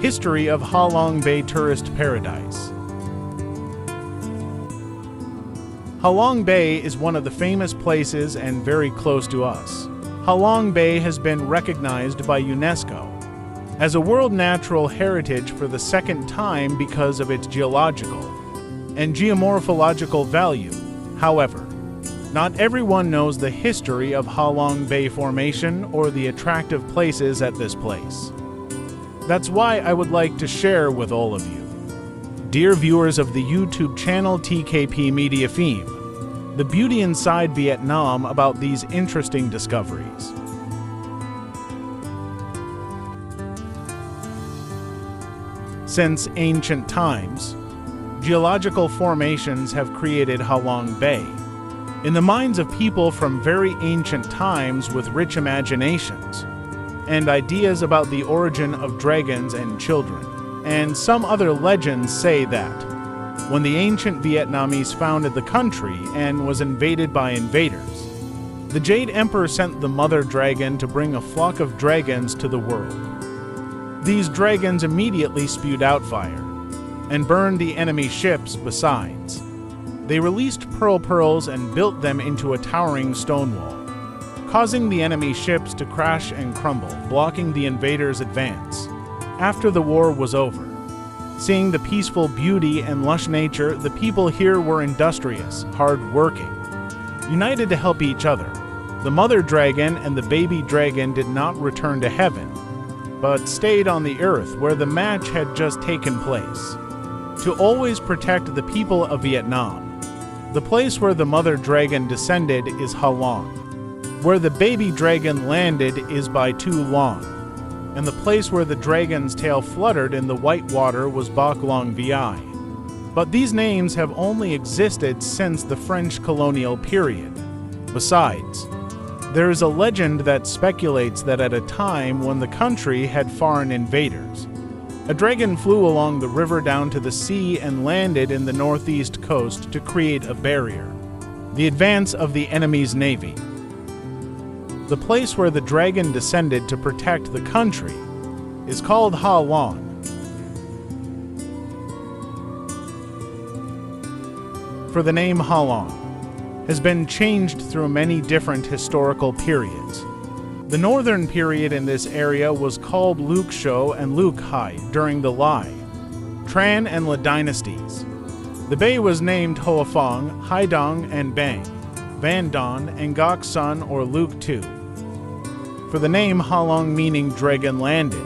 History of Ha Long Bay Tourist Paradise. Ha Long Bay is one of the famous places and very close to us. Ha Long Bay has been recognized by UNESCO as a World Natural Heritage for the second time because of its geological and geomorphological value. However, not everyone knows the history of Ha Long Bay Formation or the attractive places at this place. That's why I would like to share with all of you. Dear viewers of the YouTube channel TKP Media Theme, the beauty inside Vietnam about these interesting discoveries. Since ancient times, geological formations have created Ha Long Bay in the minds of people from very ancient times with rich imaginations and ideas about the origin of dragons and children. And some other legends say that when the ancient Vietnamese founded the country and was invaded by invaders, the Jade Emperor sent the mother dragon to bring a flock of dragons to the world. These dragons immediately spewed out fire and burned the enemy ships besides. They released pearls and built them into a towering stone wall, causing the enemy ships to crash and crumble, blocking the invaders' advance. After the war was over, seeing the peaceful beauty and lush nature, the people here were industrious, hard-working, united to help each other. The mother dragon and the baby dragon did not return to heaven, but stayed on the earth where the match had just taken place, to always protect the people of Vietnam. The place where the mother dragon descended is Ha Long. Where the baby dragon landed is by Tu Long, and the place where the dragon's tail fluttered in the white water was Bac Long Vi. But these names have only existed since the French colonial period. Besides, there is a legend that speculates that at a time when the country had foreign invaders, a dragon flew along the river down to the sea and landed in the northeast coast to create a barrier, the advance of the enemy's navy. The place where the dragon descended to protect the country is called Ha Long. For the name Ha Long has been changed through many different historical periods. The northern period in this area was called Luc Shou and Luc Hai during the Lai, Tran, and La dynasties. The bay was named Hoa Phong, Hai Dong, and Bang, Van Don, and Gok Sun or Luc Tu. For the name Ha Long, meaning dragon landed,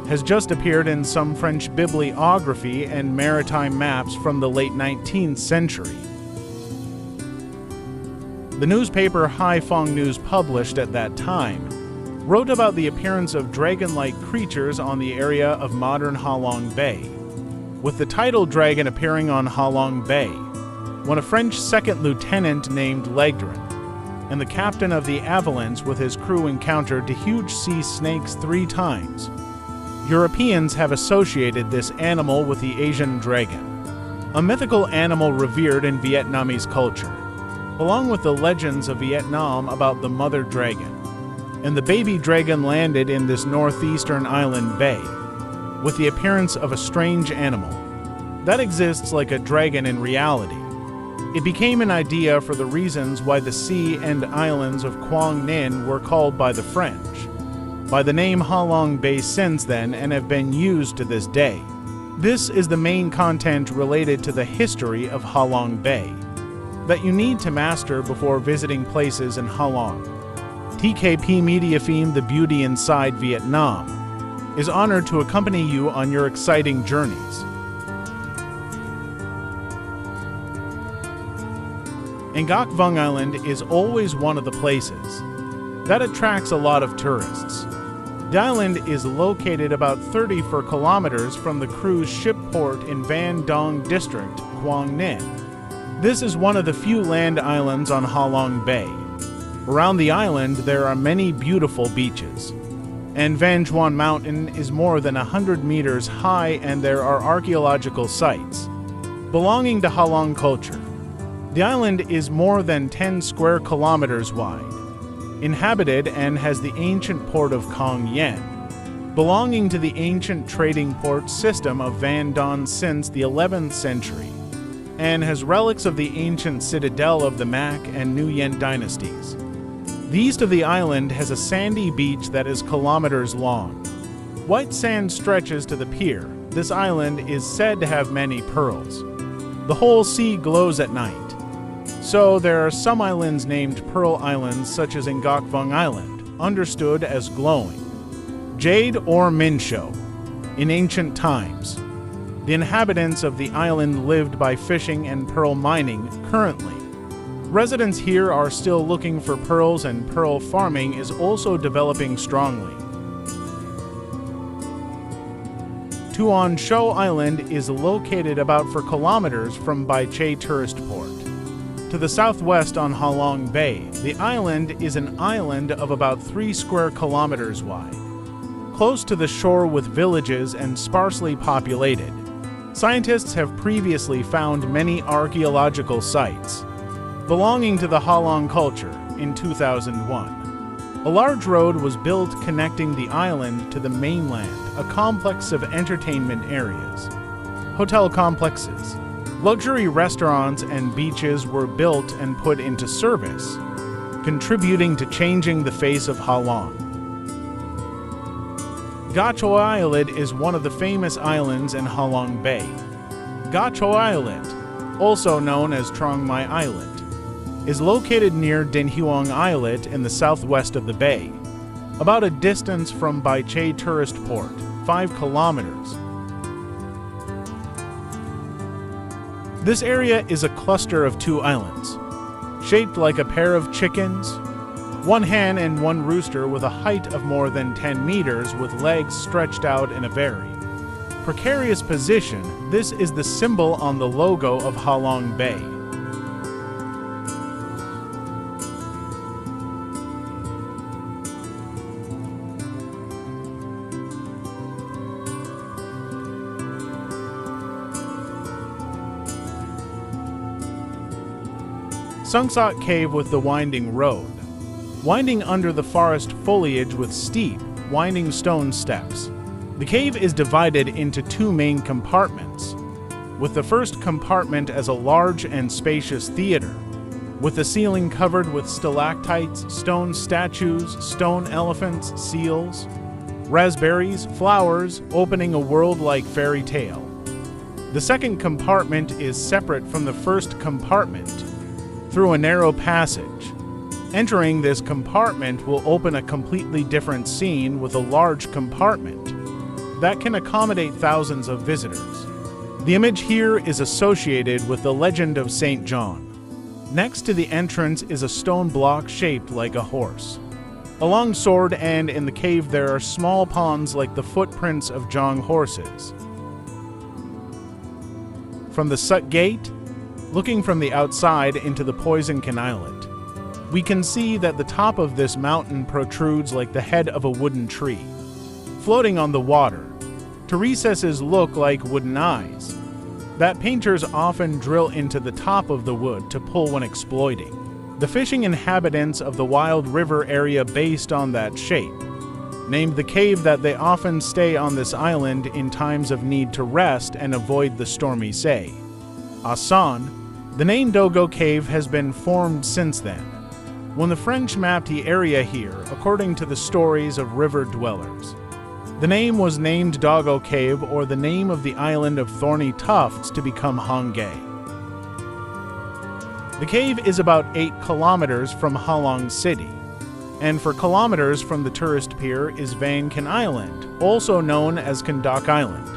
has just appeared in some French bibliography and maritime maps from the late 19th century. The newspaper Hai Phong News, published at that time, wrote about the appearance of dragon-like creatures on the area of modern Ha Long Bay, with the title dragon appearing on Ha Long Bay, when a French second lieutenant named Legdrin and the captain of the Avalanche with his crew encountered the huge sea snakes 3 times. Europeans have associated this animal with the Asian dragon, a mythical animal revered in Vietnamese culture, along with the legends of Vietnam about the mother dragon. And the baby dragon landed in this northeastern island bay, with the appearance of a strange animal that exists like a dragon in reality. It became an idea for the reasons why the sea and islands of Quang Ninh were called by the French by the name Ha Long Bay since then and have been used to this day. This is the main content related to the history of Ha Long Bay that you need to master before visiting places in Ha Long. TKP Media Theme, The Beauty Inside Vietnam, is honored to accompany you on your exciting journeys. Ngoc Vung Island is always one of the places that attracts a lot of tourists. The island is located about 34 kilometers from the cruise ship port in Van Dong District, Quang Ninh. This is one of the few land islands on Ha Long Bay. Around the island there are many beautiful beaches, and Van Duan Mountain is more than 100 meters high, and there are archaeological sites belonging to Ha Long culture. The island is more than 10 square kilometers wide, inhabited, and has the ancient port of Cong Yen. belonging to the ancient trading port system of Van Don since the 11th century, and has relics of the ancient citadel of the Mac and Nguyen dynasties. The east of the island has a sandy beach that is kilometers long. White sand stretches to the pier. This island is said to have many pearls. The whole sea glows at night. So there are some islands named Pearl Islands, such as Ngok Vong Island, understood as glowing. Jade or Minsho. In ancient times, the inhabitants of the island lived by fishing and pearl mining. Currently, residents here are still looking for pearls, and pearl farming is also developing strongly. Tuan Sho Island is located about 4 kilometers from Bai Che Tourist Port. To the southwest on Ha Long Bay, the island is an island of about 3 square kilometers wide, close to the shore with villages and sparsely populated. Scientists have previously found many archaeological sites belonging to the Ha Long culture in 2001. A large road was built connecting the island to the mainland, a complex of entertainment areas, hotel complexes, luxury restaurants and beaches were built and put into service, contributing to changing the face of Ha Long. Ga Choi Islet is one of the famous islands in Ha Long Bay. Ga Choi Islet, also known as Trong Mai Islet, is located near Den Huong Islet in the southwest of the bay, about a distance from Bai Che Tourist Port, 5 kilometers. This area is a cluster of 2 islands, shaped like a pair of chickens, 1 hen and 1 rooster with a height of more than 10 meters with legs stretched out in a very precarious position. This is the symbol on the logo of Ha Long Bay. Sungsat Cave with the winding road, winding under the forest foliage with steep, winding stone steps. The cave is divided into 2 main compartments, with the first compartment as a large and spacious theater, with the ceiling covered with stalactites, stone statues, stone elephants, seals, raspberries, flowers, opening a world-like fairy tale. The second compartment is separate from the first compartment through a narrow passage. Entering this compartment will open a completely different scene with a large compartment that can accommodate thousands of visitors. The image here is associated with the legend of St. John. Next to the entrance is a stone block shaped like a horse. Along sword and in the cave there are small ponds like the footprints of Zhang horses. From the Sut Gate, looking from the outside into the Poison Can Islet, we can see that the top of this mountain protrudes like the head of a wooden tree, floating on the water. To recesses look like wooden eyes that painters often drill into the top of the wood to pull when exploiting. The fishing inhabitants of the Wild River area based on that shape named the cave that they often stay on this island in times of need to rest and avoid the stormy sea. Asan, the name Dogo Cave has been formed since then, when the French mapped the area here according to the stories of river dwellers. The name was named Dogo Cave, or the name of the island of thorny tufts, to become Honggae. The cave is about 8 kilometers from Ha Long City, and 4 kilometers from the tourist pier is Van Can Island, also known as Kandak Island.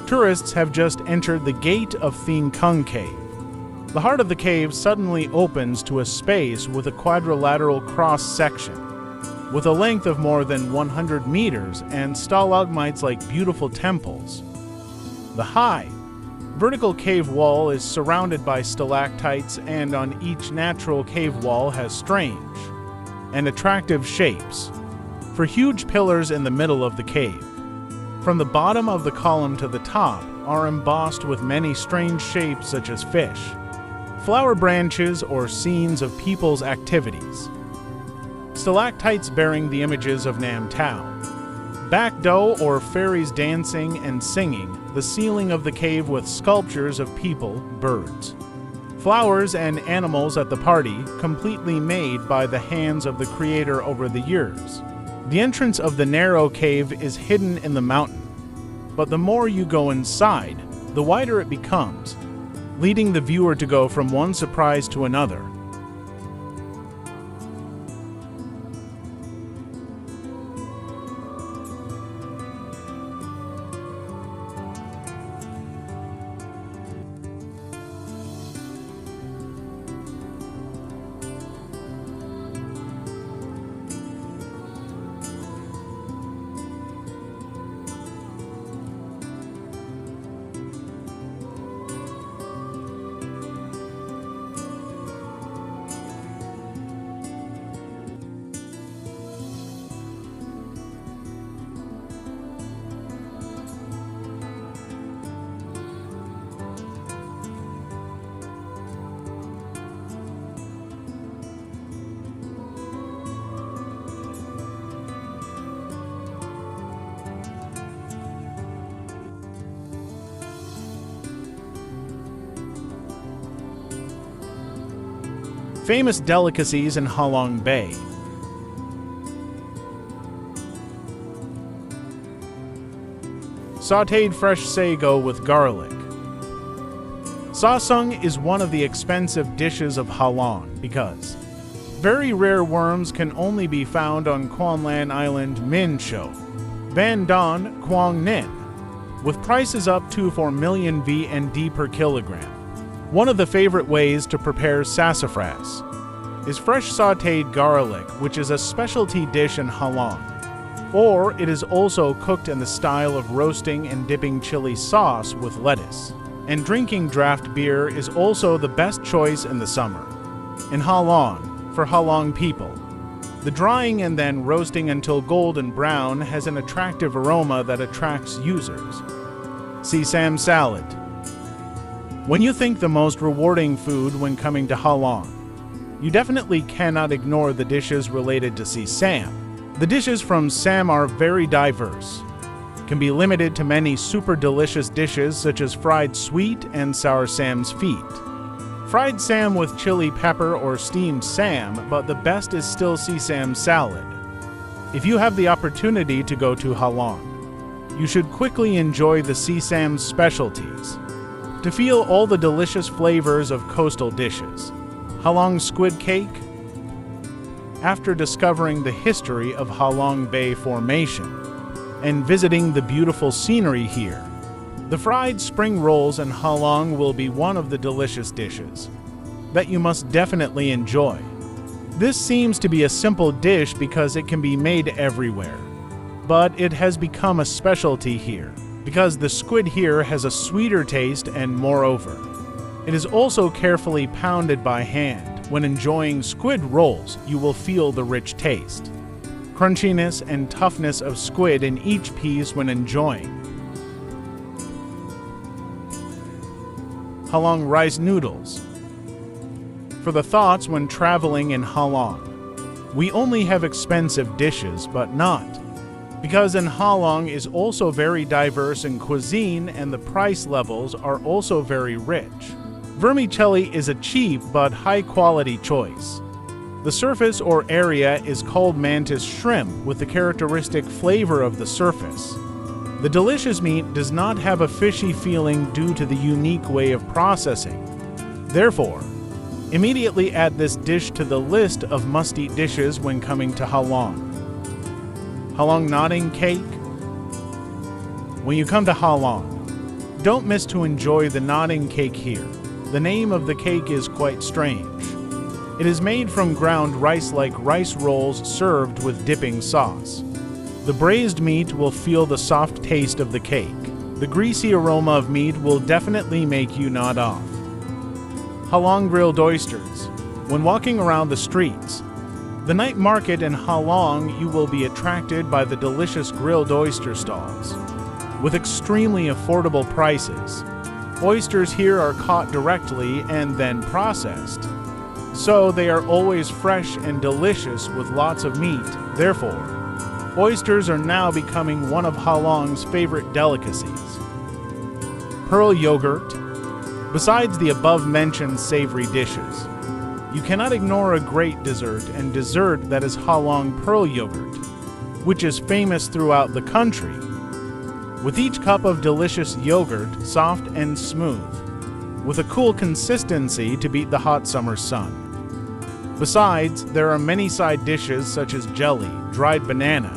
Tourists have just entered the gate of Thien Kung Cave. The heart of the cave suddenly opens to a space with a quadrilateral cross-section, with a length of more than 100 meters and stalagmites like beautiful temples. The high, vertical cave wall is surrounded by stalactites, and on each natural cave wall has strange and attractive shapes, for huge pillars in the middle of the cave. From the bottom of the column to the top are embossed with many strange shapes such as fish, flower branches, or scenes of people's activities. Stalactites bearing the images of Nam Tao, Bakdo, or fairies dancing and singing, the ceiling of the cave with sculptures of people, birds, flowers, and animals at the party, completely made by the hands of the creator over the years. The entrance of the narrow cave is hidden in the mountain, but the more you go inside, the wider it becomes, leading the viewer to go from one surprise to another. Famous delicacies in Halong Bay. Sautéed fresh sago with garlic. Sasung is one of the expensive dishes of Halong because very rare worms can only be found on Quang Island Min Show, Ban Don, Quang Ninh, with prices up to 4 million VND per kilogram. One of the favorite ways to prepare sassafras is fresh sautéed garlic, which is a specialty dish in Halong. Or it is also cooked in the style of roasting and dipping chili sauce with lettuce. And drinking draft beer is also the best choice in the summer. In Halong, for Halong people, the drying and then roasting until golden brown has an attractive aroma that attracts users. Sesame salad. When you think the most rewarding food when coming to Halong, you definitely cannot ignore the dishes related to sesame. The dishes from Sam are very diverse, can be limited to many super delicious dishes such as fried sweet and sour Sam's feet, fried Sam with chili pepper or steamed Sam, but the best is still sesame salad. If you have the opportunity to go to Halong, you should quickly enjoy the sesame specialties to feel all the delicious flavors of coastal dishes. Halong squid cake. After discovering the history of Halong Bay Formation and visiting the beautiful scenery here, the fried spring rolls in Halong will be one of the delicious dishes that you must definitely enjoy. This seems to be a simple dish because it can be made everywhere, but it has become a specialty here because the squid here has a sweeter taste, and moreover, it is also carefully pounded by hand. When enjoying squid rolls, you will feel the rich taste, crunchiness, and toughness of squid in each piece when enjoying. Halong rice noodles. For the thoughts when traveling in Halong, we only have expensive dishes, but not. Because in Halong is also very diverse in cuisine and the price levels are also very rich. Vermicelli is a cheap but high-quality choice. The surface or area is called mantis shrimp with the characteristic flavor of the surface. The delicious meat does not have a fishy feeling due to the unique way of processing. Therefore, immediately add this dish to the list of must-eat dishes when coming to Halong. Halong nodding cake. When you come to Halong, don't miss to enjoy the nodding cake here. The name of the cake is quite strange. It is made from ground rice like rice rolls served with dipping sauce. The braised meat will feel the soft taste of the cake. The greasy aroma of meat will definitely make you nod off. Halong grilled oysters. When walking around the streets, the night market in Halong, you will be attracted by the delicious grilled oyster stalls. With extremely affordable prices, oysters here are caught directly and then processed. So they are always fresh and delicious with lots of meat. Therefore, Oysters are now becoming one of Halong's favorite delicacies. Pearl yogurt. Besides the above-mentioned savory dishes, you cannot ignore a great dessert and dessert that is Halong pearl yogurt, which is famous throughout the country. With each cup of delicious yogurt, soft and smooth, with a cool consistency to beat the hot summer sun. Besides, there are many side dishes such as jelly, dried banana,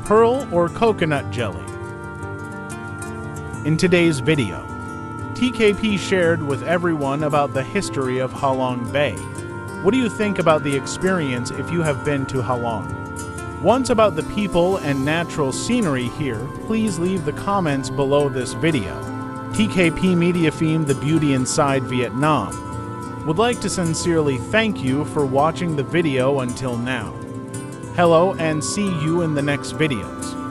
pearl or coconut jelly. In today's video, TKP shared with everyone about the history of Halong Bay. What do you think about the experience if you have been to Halong? Once about the people and natural scenery here, please leave the comments below this video. TKP Media Theme The Beauty Inside Vietnam would like to sincerely thank you for watching the video until now. Hello and see you in the next videos.